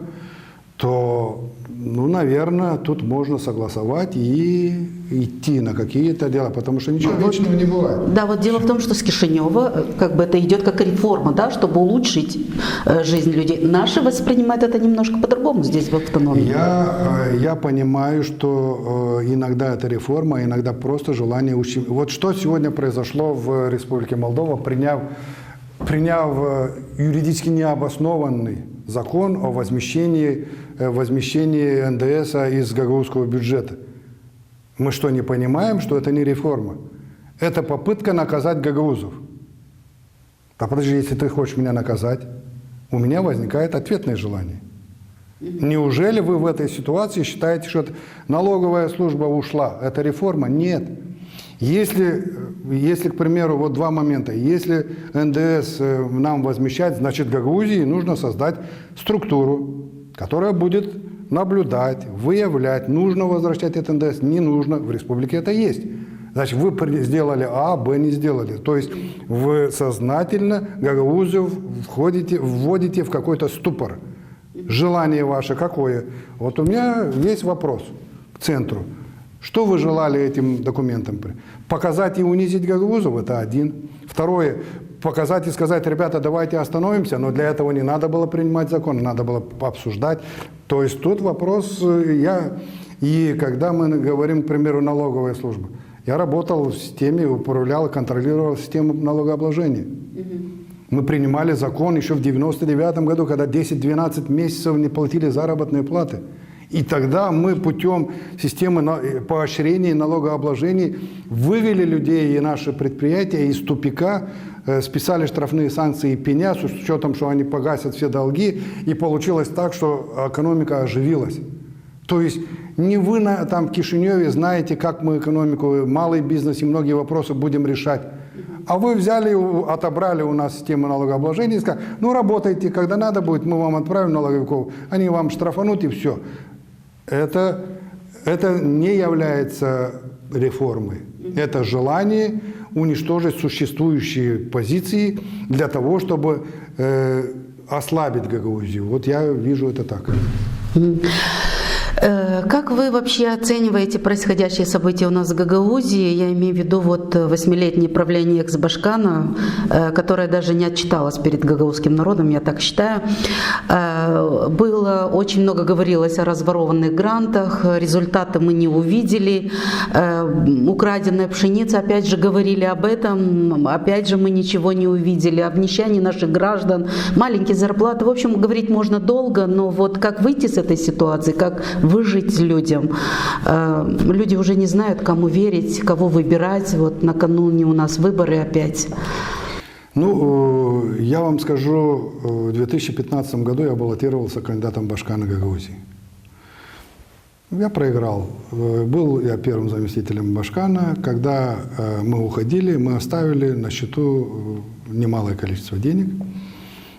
то, ну, наверное, тут можно согласовать и идти на какие-то дела, потому что ничего вечного не бывает. Да, вот дело в том, что с Кишинева как бы это идет как реформа, да, чтобы улучшить жизнь людей. Наши воспринимают это немножко по-другому здесь в автономии. Я понимаю, что иногда это реформа, а иногда просто желание ущемить. Вот что сегодня произошло в Республике Молдова, приняв юридически необоснованный закон о возмещении НДС из гагаузского бюджета. Мы что, не понимаем, что это не реформа? Это попытка наказать гагаузов. Да подожди, если ты хочешь меня наказать, у меня возникает ответное желание. Неужели вы в этой ситуации считаете, что налоговая служба ушла? Это реформа? Нет. Если, к примеру, вот два момента. Если НДС нам возмещать, значит, Гагаузии нужно создать структуру, которая будет наблюдать, выявлять, нужно возвращать этот ндс, не нужно, в республике это есть. Значит, вы сделали А, Б не сделали. То есть вы сознательно Гагаузию вводите в какой-то ступор. Желание ваше какое? Вот у меня есть вопрос к центру. Что вы желали этим документом? Показать и унизить гагаузов – это один. Второе – показать и сказать, ребята, давайте остановимся, но для этого не надо было принимать закон, надо было обсуждать. То есть тут вопрос, и когда мы говорим, к примеру, налоговая служба, я работал в системе, управлял и контролировал систему налогообложения. Мы принимали закон еще в 1999 году, когда 10-12 месяцев не платили заработные платы. И тогда мы путем системы поощрения и налогообложений вывели людей и наши предприятия из тупика, списали штрафные санкции и пеня с учетом, что они погасят все долги, и получилось так, что экономика оживилась. То есть не вы там в Кишиневе знаете, как мы экономику, малый бизнес и многие вопросы будем решать. А вы взяли, отобрали у нас систему налогообложения и сказали, ну работайте, когда надо будет, мы вам отправим налоговиков, они вам штрафанут и все. Это не является реформой. Это желание уничтожить существующие позиции для того, чтобы ослабить Гагаузию. Вот я вижу это так. Как вы вообще оцениваете происходящие события у нас в Гагаузии? Я имею в виду вот 8-летнее правление экс-Башкана, которое даже не отчиталось перед гагаузским народом, я так считаю. Было очень много говорилось о разворованных грантах, результаты мы не увидели. Украденная пшеница, опять же, говорили об этом, опять же, мы ничего не увидели. Обнищание наших граждан, маленькие зарплаты. В общем, говорить можно долго, но вот как выйти с этой ситуации, как выжить людям. Люди уже не знают, кому верить, кого выбирать. Вот накануне у нас выборы опять. Ну, я вам скажу, в 2015 году я баллотировался кандидатом Башкана Гагаузии. Я проиграл. Был я первым заместителем Башкана. Когда мы уходили, мы оставили на счету немалое количество денег.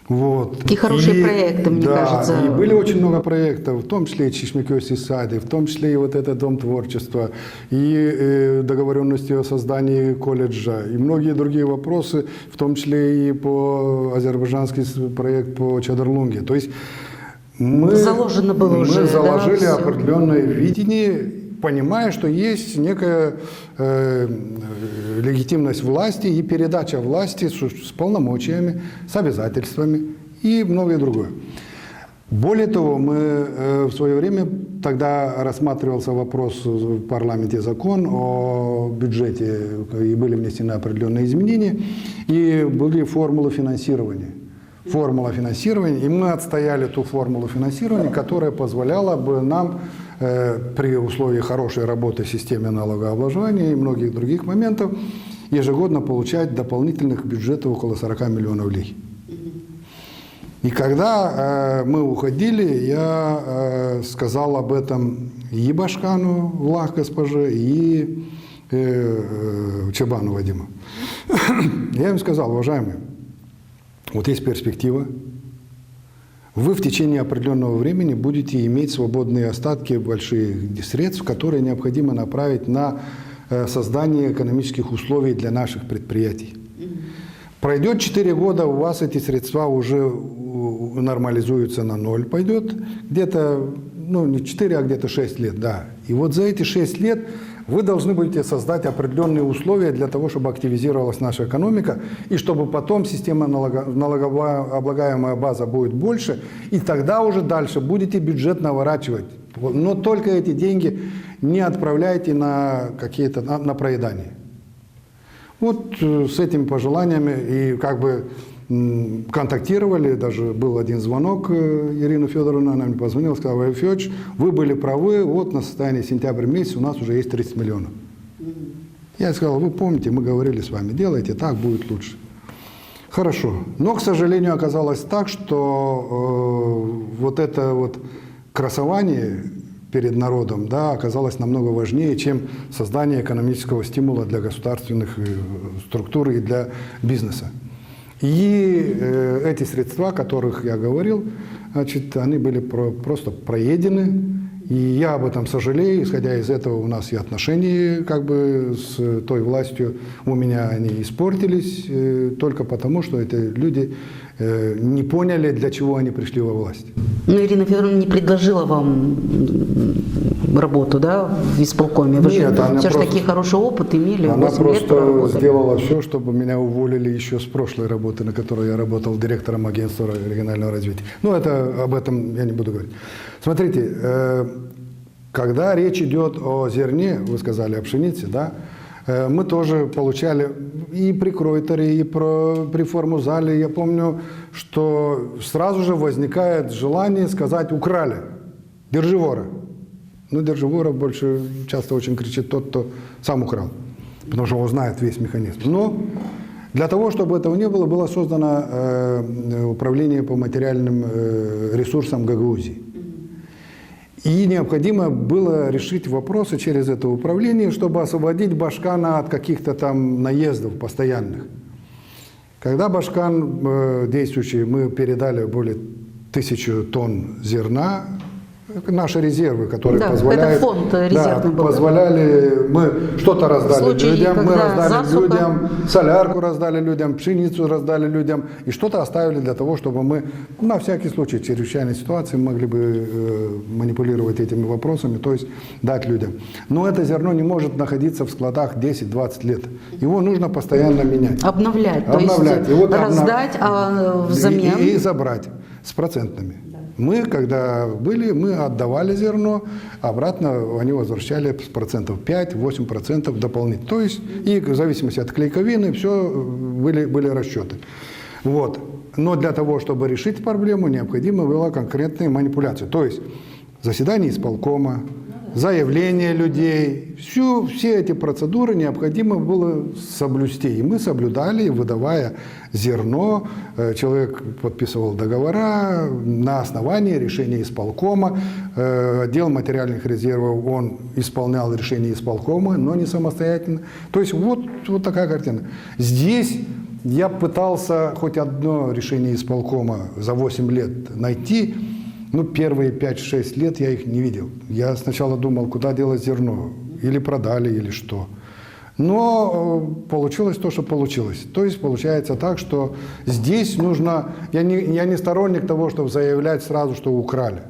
Вот. И хорошие проекты, мне кажется. И были очень много проектов, в том числе и Чешмекёйские сады, в том числе и вот этот Дом творчества, и договоренности о создании колледжа, и многие другие вопросы, в том числе и по азербайджанский проект по Чадарлунге. То есть мы заложили определенное видение, понимая, что есть некая легитимность власти и передача власти с полномочиями, с обязательствами и многое другое. Более того, мы в свое время, тогда рассматривался вопрос в парламенте, закон о бюджете, и были внесены определенные изменения, и были формулы финансирования. Формула финансирования, и мы отстояли ту формулу финансирования, которая позволяла бы нам при условии хорошей работы в системе налогообложения и многих других моментов ежегодно получать дополнительных бюджетов около 40 миллионов лей. И когда мы уходили, я сказал об этом и Башкану, Влах госпоже, и Чебану Вадиму. Я им сказал, уважаемые, Вот есть перспектива. Вы в течение определенного времени будете иметь свободные остатки больших средств, которые необходимо направить на создание экономических условий для наших предприятий. Пройдет 4 года, у вас эти средства уже нормализуются на ноль, пойдет где-то, ну не 4, а где-то 6 лет, да. И вот за эти 6 лет вы должны будете создать определенные условия для того, чтобы активизировалась наша экономика, и чтобы потом система налогооблагаемая база будет больше, и тогда уже дальше будете бюджет наворачивать. Но только эти деньги не отправляйте на какие-то, на проедание. Вот с этими пожеланиями и как бы контактировали, даже был один звонок, Ирина Федоровна, она мне позвонила, сказала: Валерий Федорович, вы были правы, вот на состоянии сентября месяца у нас уже есть 30 миллионов. Я сказал: вы помните, мы говорили с вами, делайте так, будет лучше. Хорошо. Но, к сожалению, оказалось так, что вот это вот красование перед народом, да, оказалось намного важнее, чем создание экономического стимула для государственных структур и для бизнеса. И эти средства, о которых я говорил, значит, они были просто проедены. И я об этом сожалею. Исходя из этого, у нас и отношения как бы с той властью у меня они испортились только потому, что эти люди не поняли, для чего они пришли во власть. Но Ирина Федоровна не предложила вам работу, да, в исполкоме? Вы Нет, же она все же просто, такие хороший опыт имели, она 8 лет просто проработали. сделала все, чтобы меня уволили еще с прошлой работы, на которой я работал директором агентства регионального развития. Ну, это, об этом я не буду говорить. Смотрите, когда речь идет о зерне, вы сказали о пшенице, да, мы тоже получали и при Кройтере, и при Формузале. Я помню, что сразу же возникает желание сказать: украли, держи вора. Но держи вора больше часто очень кричит тот, кто сам украл, потому что он знает весь механизм. Но для того, чтобы этого не было, было создано управление по материальным ресурсам Гагаузии. И необходимо было решить вопросы через это управление, чтобы освободить Башкана от каких-то там наездов постоянных. Когда Башкан действующий, мы передали более 1000 тонн зерна, наши резервы, которые да, позволяют, это фонд резервный был, позволяли, мы что-то раздали случае, людям, мы раздали засуха. людям, солярку раздали людям, пшеницу раздали людям, и что-то оставили для того, чтобы мы, на всякий случай, в чрезвычайной ситуации могли бы манипулировать этими вопросами, то есть дать людям. Но это зерно не может находиться в складах 10-20 лет. Его нужно постоянно менять. Обновлять, Обновлять. то есть И вот раздать, а взамен... И забрать с процентными. Мы, когда были, мы отдавали зерно, обратно они возвращали с процентов 5-8% дополнительно. То есть, и в зависимости от клейковины, все были расчеты. Вот. Но для того, чтобы решить проблему, необходимо было конкретные манипуляции. То есть, заседание исполкома, заявление людей, все эти процедуры необходимо было соблюсти. И мы соблюдали, выдавая зерно, человек подписывал договора на основании решения исполкома, отдел материальных резервов, он исполнял решение исполкома, но не самостоятельно. То есть вот такая картина. Здесь я пытался хоть одно решение исполкома за 8 лет найти. Ну, первые 5-6 лет я их не видел. Я сначала думал, куда делать зерно. Или продали, или что. Но получилось то, что получилось. То есть получается так, что здесь нужно... Я не сторонник того, чтобы заявлять сразу, что украли.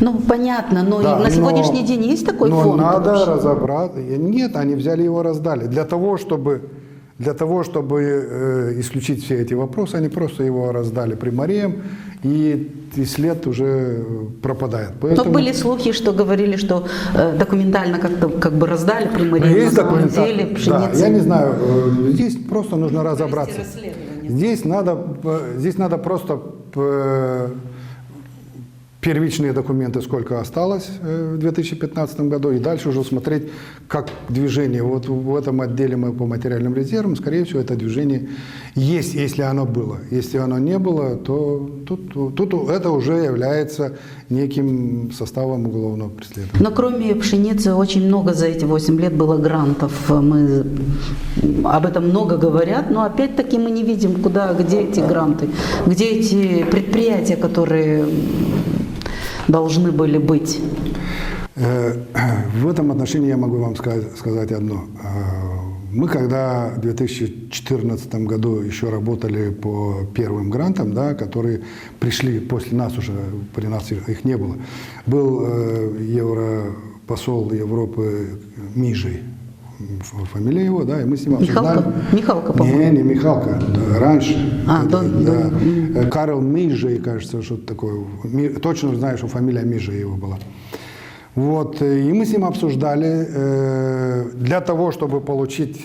Ну, понятно, но Да, на сегодняшний день есть такой но фонд? надо вообще? разобраться. Нет, они взяли его, раздали. Для того, чтобы исключить все эти вопросы, они просто его раздали примариям, и след уже пропадает. Поэтому... Но были слухи, что говорили, что документально как-то как бы раздали примариям, Есть на самом документально. деле пшеницы. Да, я не знаю, здесь просто нужно разобраться. Здесь надо просто первичные документы, сколько осталось в 2015 году, и дальше уже смотреть, как движение. Вот в этом отделе мы по материальным резервам, скорее всего, это движение есть, если оно было. Если оно не было, то тут это уже является неким составом уголовного преследования. Но кроме пшеницы очень много за эти 8 лет было грантов. Мы об этом много говорят, но опять-таки мы не видим, где эти гранты, где эти предприятия, которые должны были быть. В этом отношении я могу вам сказать одно. Мы когда в 2014 году еще работали по первым грантам, да, которые пришли после нас уже, при нас их не было, был посол Европы Мижей, фамилия его, да, и мы с ним обсуждали. Михалка, по-моему. Не Михалка, да, раньше. Да. Карл Мижей, кажется, что-то такое. Точно знаю, что фамилия Мижей его была. Вот, и мы с ним обсуждали, для того, чтобы получить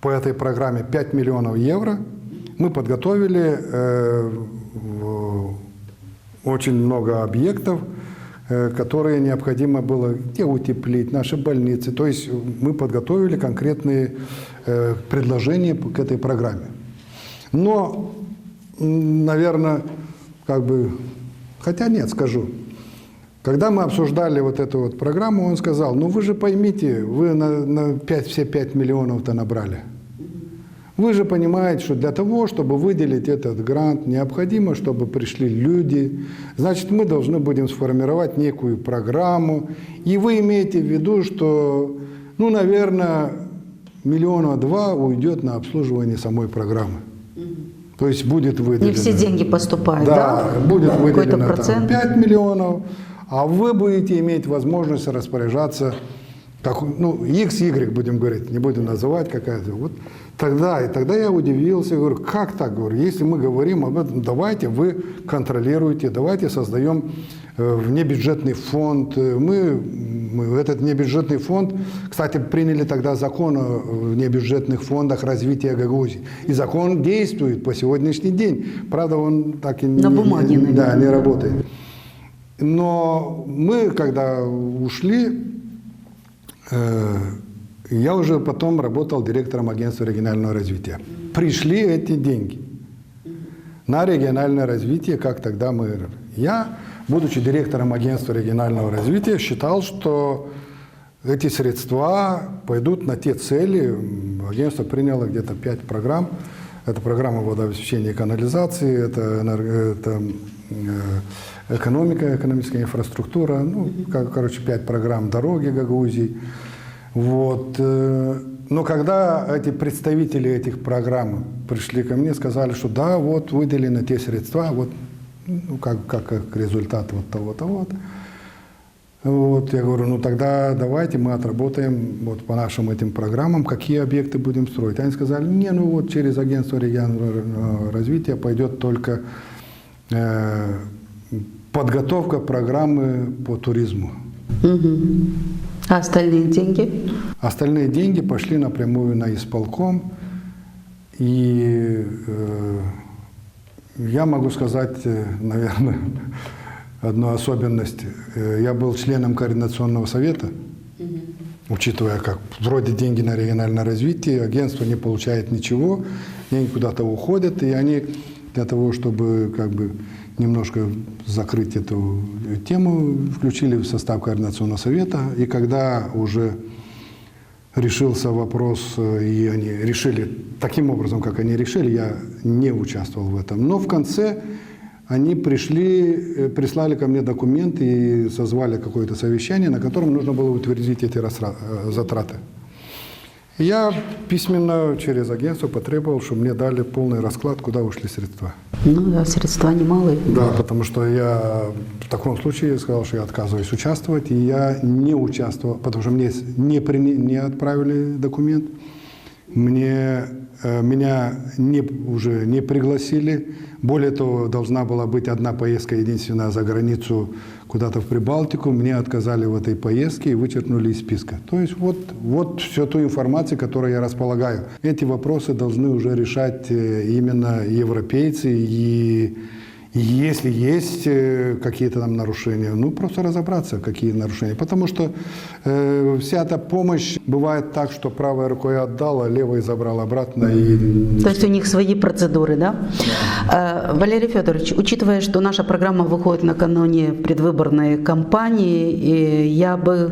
по этой программе 5 миллионов евро, мы подготовили очень много объектов, которые необходимо было где утеплить, наши больницы. То есть мы подготовили конкретные предложения к этой программе. Но, наверное, хотя нет, скажу. Когда мы обсуждали вот эту вот программу, он сказал, ну вы же поймите, вы все 5 миллионов-то набрали. Вы же понимаете, что для того, чтобы выделить этот грант, необходимо, чтобы пришли люди. Значит, мы должны будем сформировать некую программу. И вы имеете в виду, что, наверное, 1-2 миллиона уйдет на обслуживание самой программы. То есть будет выделено... Не все деньги поступают, да? Да, будет выделено процент. 5 миллионов, а вы будете иметь возможность распоряжаться, X, Y будем говорить, не будем называть какая-то. Вот тогда я удивился, говорю, как так, говорю, если мы говорим об этом, давайте вы контролируете, давайте создаем внебюджетный фонд. Мы этот внебюджетный фонд, кстати, приняли тогда закон о внебюджетных фондах развития Гагаузии. И закон действует по сегодняшний день. Правда, он так и не работает. Но мы, когда ушли, я уже потом работал директором агентства регионального развития. Пришли эти деньги на региональное развитие, как тогда мы... Я, будучи директором агентства регионального развития, считал, что эти средства пойдут на те цели. Агентство приняло где-то 5 программ. Это программа водообеспечения и канализации, это экономика, экономическая инфраструктура, 5 программ дороги Гагаузии. Вот. Но когда эти представители этих программ пришли ко мне, сказали, что да, вот выделены те средства, вот, как результат вот того-то. Вот, я говорю, тогда давайте мы отработаем вот по нашим этим программам, какие объекты будем строить. Они сказали, через агентство регионального развития пойдет только подготовка программы по туризму. А остальные деньги? Остальные деньги пошли напрямую на исполком. И я могу сказать, наверное, одну особенность. Я был членом координационного совета, учитывая, как вроде деньги на региональное развитие, агентство не получает ничего, деньги куда-то уходят, и они для того, чтобы немножко закрыть эту тему, включили в состав координационного совета. И когда уже решился вопрос, и они решили таким образом, как они решили, я не участвовал в этом. Но в конце они прислали ко мне документы и созвали какое-то совещание, на котором нужно было утвердить эти затраты. Я письменно через агентство потребовал, чтобы мне дали полный расклад, куда ушли средства. Средства немалые. Да, потому что я в таком случае сказал, что я отказываюсь участвовать, и я не участвовал, потому что мне не отправили документ, меня уже не пригласили. Более того, должна была быть одна поездка единственная за границу, куда-то в Прибалтику. Мне отказали в этой поездке и вычеркнули из списка. То есть вот всю ту информацию, которой я располагаю. Эти вопросы должны уже решать именно европейцы. И И если есть какие-то там нарушения, ну просто разобраться, какие нарушения. Потому что вся эта помощь бывает так, что правой рукой отдала, левой забрал обратно. То есть у них свои процедуры, да? Валерий Федорович, учитывая, что наша программа выходит накануне предвыборной кампании, и я бы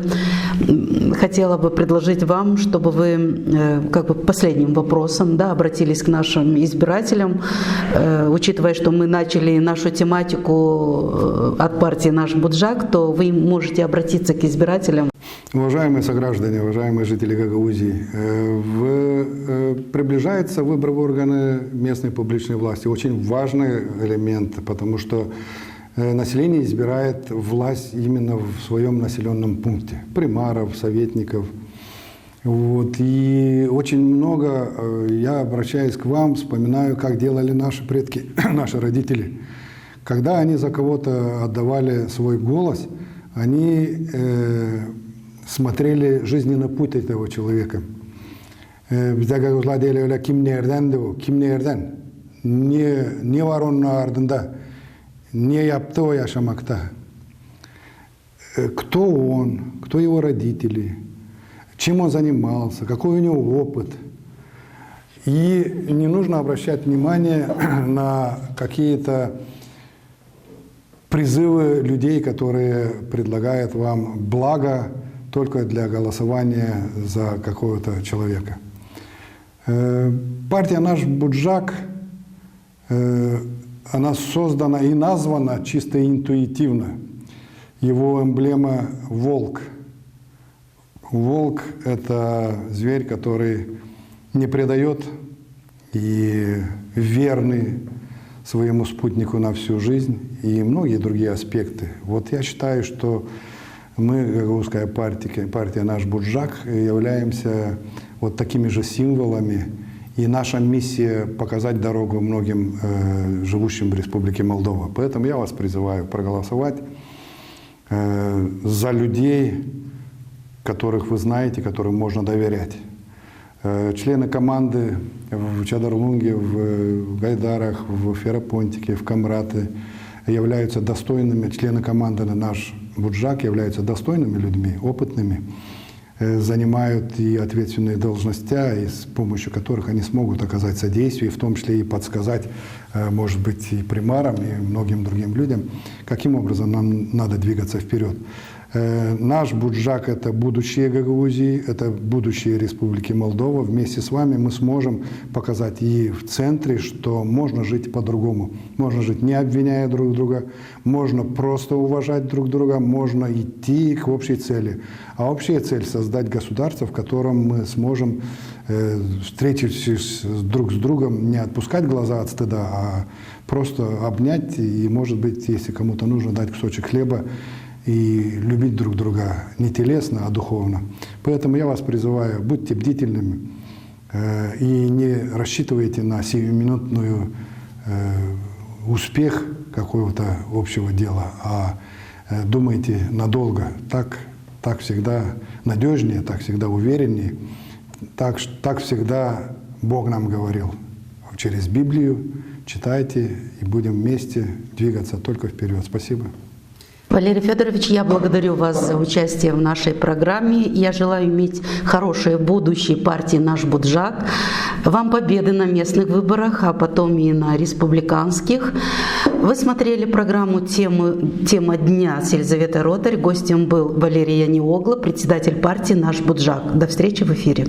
хотела бы предложить вам, чтобы вы как бы последним вопросом, да, обратились к нашим избирателям, учитывая, что мы начали нашу тематику от партии «Наш Буджак», то вы можете обратиться к избирателям. Уважаемые сограждане, уважаемые жители Гагаузии, приближается выбор в органы местной публичной власти. Очень важный элемент, потому что население избирает власть именно в своем населенном пункте. Примаров, советников. Вот. И очень много, я обращаюсь к вам, вспоминаю, как делали наши предки, наши родители. Когда они за кого-то отдавали свой голос, они смотрели жизненный путь этого человека. Не воронның ardında, не yaptığı yaşamakta. Кто он, кто его родители, чем он занимался, какой у него опыт. И не нужно обращать внимание на какие-то призывы людей, которые предлагают вам благо только для голосования за какого-то человека. Партия «Наш Буджак», она создана и названа чисто интуитивно. Его эмблема – волк. Волк – это зверь, который не предает и верный своему спутнику на всю жизнь, и многие другие аспекты. Вот я считаю, что мы, гагаузская партия «Наш Буджак», являемся вот такими же символами, и наша миссия – показать дорогу многим живущим в Республике Молдова. Поэтому я вас призываю проголосовать за людей, которых вы знаете, которым можно доверять. Члены команды в Чадарлунге, в Гайдарах, в Ферапонтике, в Камраты являются достойными, члены команды «Наш Буджак» являются достойными людьми, опытными, занимают и ответственные должности, и с помощью которых они смогут оказать содействие, в том числе и подсказать, может быть, и примарам, и многим другим людям, каким образом нам надо двигаться вперед. Наш Буджак – это будущее Гагаузии, это будущее Республики Молдова. Вместе с вами мы сможем показать и в центре, что можно жить по-другому. Можно жить, не обвиняя друг друга, можно просто уважать друг друга, можно идти к общей цели. А общая цель – создать государство, в котором мы сможем, встретившись друг с другом, не отпускать глаза от стыда, а просто обнять и, может быть, если кому-то нужно, дать кусочек хлеба, и любить друг друга не телесно, а духовно. Поэтому я вас призываю, будьте бдительными и не рассчитывайте на сиюминутную успех какого-то общего дела, а думайте надолго. Так всегда надежнее, так всегда увереннее, так всегда Бог нам говорил. Через Библию читайте и будем вместе двигаться только вперед. Спасибо. Валерий Федорович, я благодарю вас за участие в нашей программе. Я желаю иметь хорошее будущее партии «Наш Буджак». Вам победы на местных выборах, а потом и на республиканских. Вы смотрели программу «Тема дня» с Елизаветой Ротарь. Гостем был Валерий Яниогла, председатель партии «Наш Буджак». До встречи в эфире.